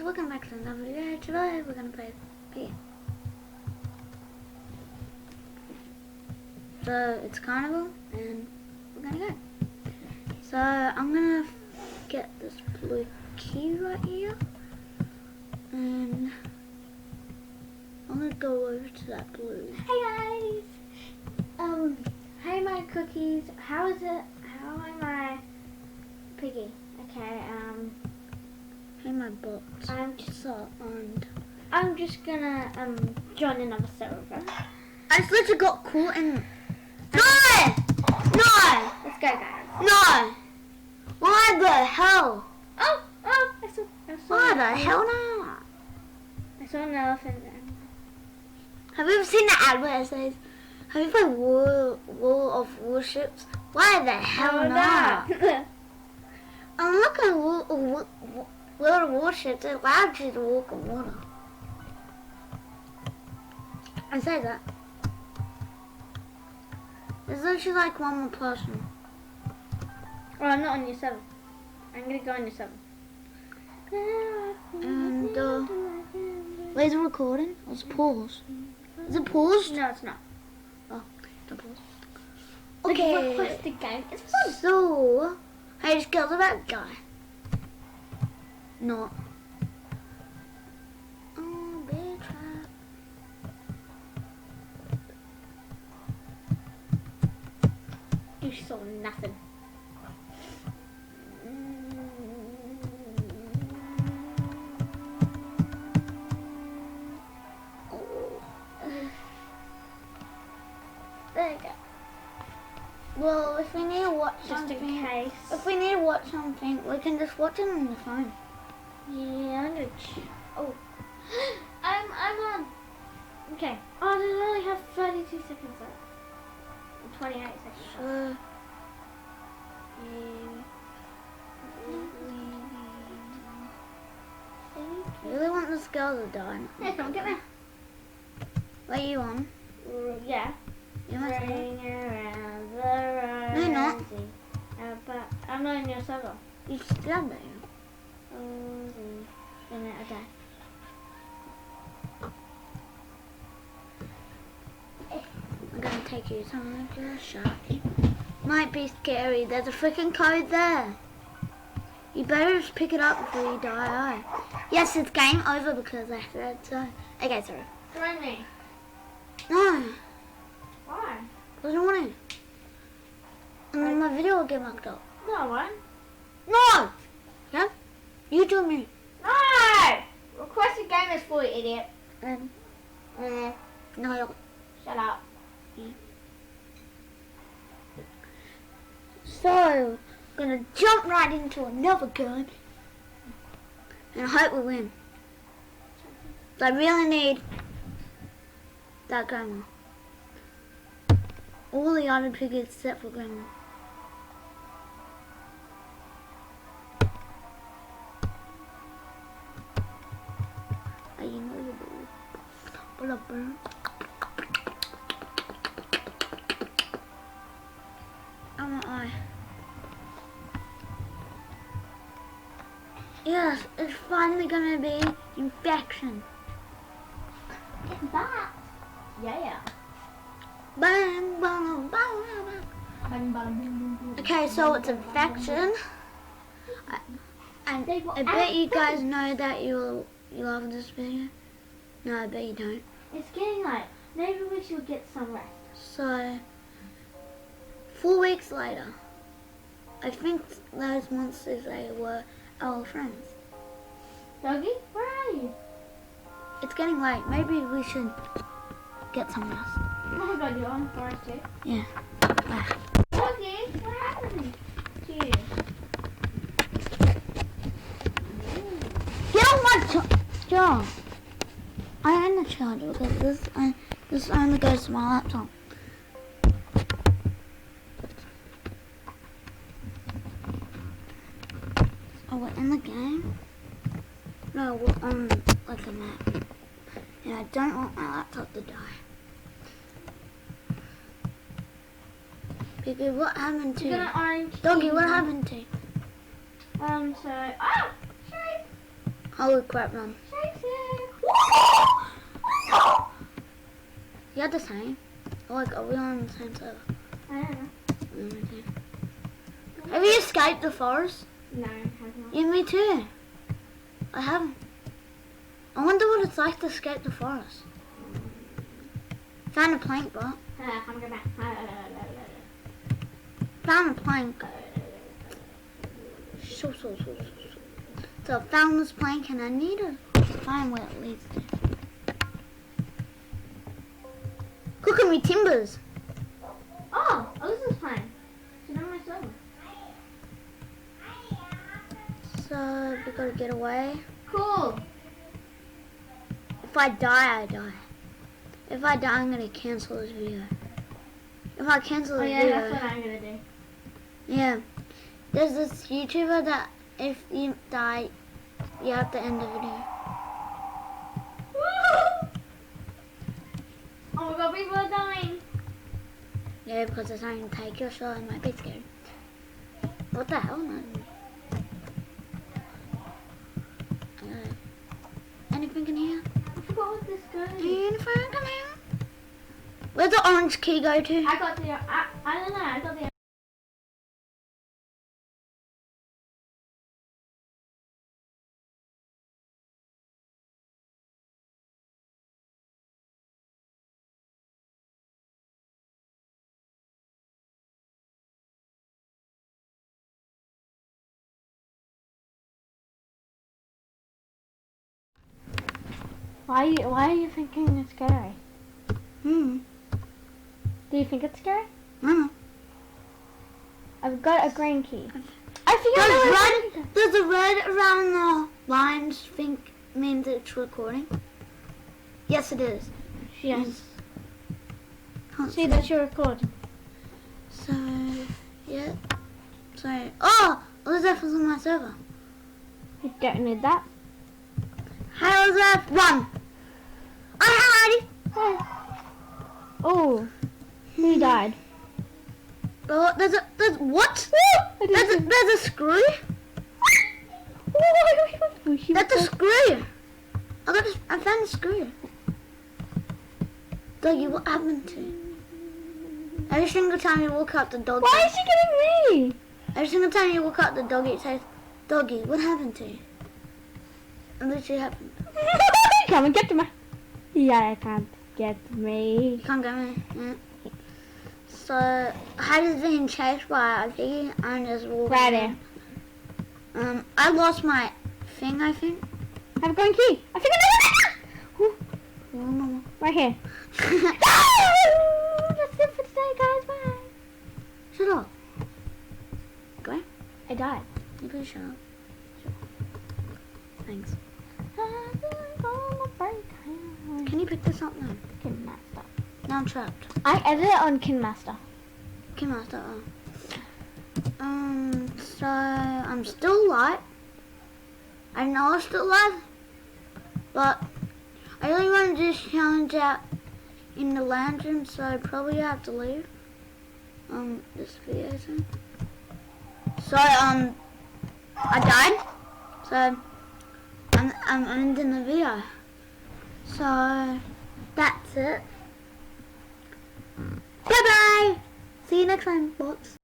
welcome back to another video. Today we're going to play piggy. So it's carnival and we're going to go. So I'm going to get this blue key right here. And I'm going to go over to that blue. Hey guys! Hey my cookies, how is it? How am I? Piggy. Okay, Hey my bots. I'm just gonna join another server. I just literally got caught in... No! Let's go guys. No! Why the hell? Oh, I saw Why the hell not? I saw an elephant there. Have you ever seen the ad where it says, have you played Wall of Warships? Why the hell not? I'm looking at World of Warships. It allows you to walk on water. I say that. There's literally like one more person. Oh, I'm not on your 7. I'm gonna go on your 7. And where's the recording? It's paused. Is it paused? No, it's not. Oh, it's paused. Okay. Request a game. It's fun. So, I just killed that guy. Not. Oh, bear trap. You saw nothing. There you go. Well, if we need to watch Just in something, case. if we need to watch something, we can just watch it on the phone. Yeah, I'm gonna. Oh, I'm on. Okay. Oh, they only have 32 seconds left. 28 seconds left. So, I really want this girl to die. Yeah, come on, get me. What are you on? Yeah. You want to? Ring around the No, you're not. rosy. But I'm not in your server. You stand there. Okay. I'm gonna take you somewhere to a shop. Might be scary. There's a freaking code there. You better just pick it up before you die. Yes, it's game over because I said so. Okay, sorry. Join me. No, Why? I don't want to. And then my video will get mucked up. No, I won't. No! Yeah? You do me. No! Request a game is for you, idiot. No. Shut up. So, I'm gonna jump right into another game. And I hope we win. So I really need that grandma. All the other piggies except for grandma. You know you do. Oh my eye. Yes, it's finally gonna be infection. It's that. Yeah. Bang, bang, bang, bang. Okay, so it's infection. And I bet you guys know that you love this video. No, I bet you don't. It's getting late. Maybe we should get some rest. So, 4 weeks later, I think those monsters, they were our friends. Doggy, where are you? It's getting late. Maybe we should get some rest. Oh my god, you're on forest too. Yeah. Doggy, what happened to you? Get on my charger! I own the charger because this only goes to my laptop. Oh, we're in the game? No, we're on like a map. Yeah, I don't want my laptop to die. Piggy, what happened to You're gonna orange. Doggy, what happened to? Sorry. Holy crap, man. Chase You're the same. Like, are we on the same server? I don't know. Have you escaped the forest? No, I have not. Yeah, me too. I haven't. I wonder what it's like to escape the forest. Found a plank, but I'm going back. found a plank. So I found this plank and I need to find where it leads to. Look at me timbers. Oh, this is fine. Sit on my server. So we gotta get away. Cool. If I die, I die. If I die, I'm gonna cancel this video. If I cancel this video, That's what I'm gonna do. yeah. There's this YouTuber that if you die, you have to end the video. Oh my god, people are dying. Yeah, because it's not gonna take your shot. I might be scared. What the hell, man? Anything in here? I forgot what this goes. Anything in here? Where's the orange key go to? I got the. I don't know. I got the. Why are you thinking it's scary? Hmm. Do you think it's scary? No. I've got a green key. I figured Does the red around the lines think means it's recording? Yes, it is. Yes. Can't See, that's your recording. So, yeah. So, oh! Elizabeth was on my server. You don't need that. Hi, Elizabeth. Run! Hi. Oh, who died? Oh, there's what? There's a screw? That's a screw. I found a screw. Doggy, what happened to you? Every single time you walk out the dog. Why is she getting me? Every single time you walk out the doggy, it says, "Doggy, what happened to you?" And literally happened. Come and get me. Yeah, I can't get me. You can't get me. Yeah. So I was being chased by a piggy and just walking. Right there. I lost my thing. I think. I have a green key. I think I know. Right here. That's it for today, guys. Bye. Shut up. Okay. I died. You can shut up. Thanks. Can you pick this up now? Kinmaster. Now I'm trapped. I edited it on Kinmaster. Kinmaster. So I'm still alive. I know I'm still alive, but I really want to do this challenge out in the lantern, so I probably have to leave. This video soon. So I died. So I'm ending the video. So that's it. Bye bye. See you next time, bots.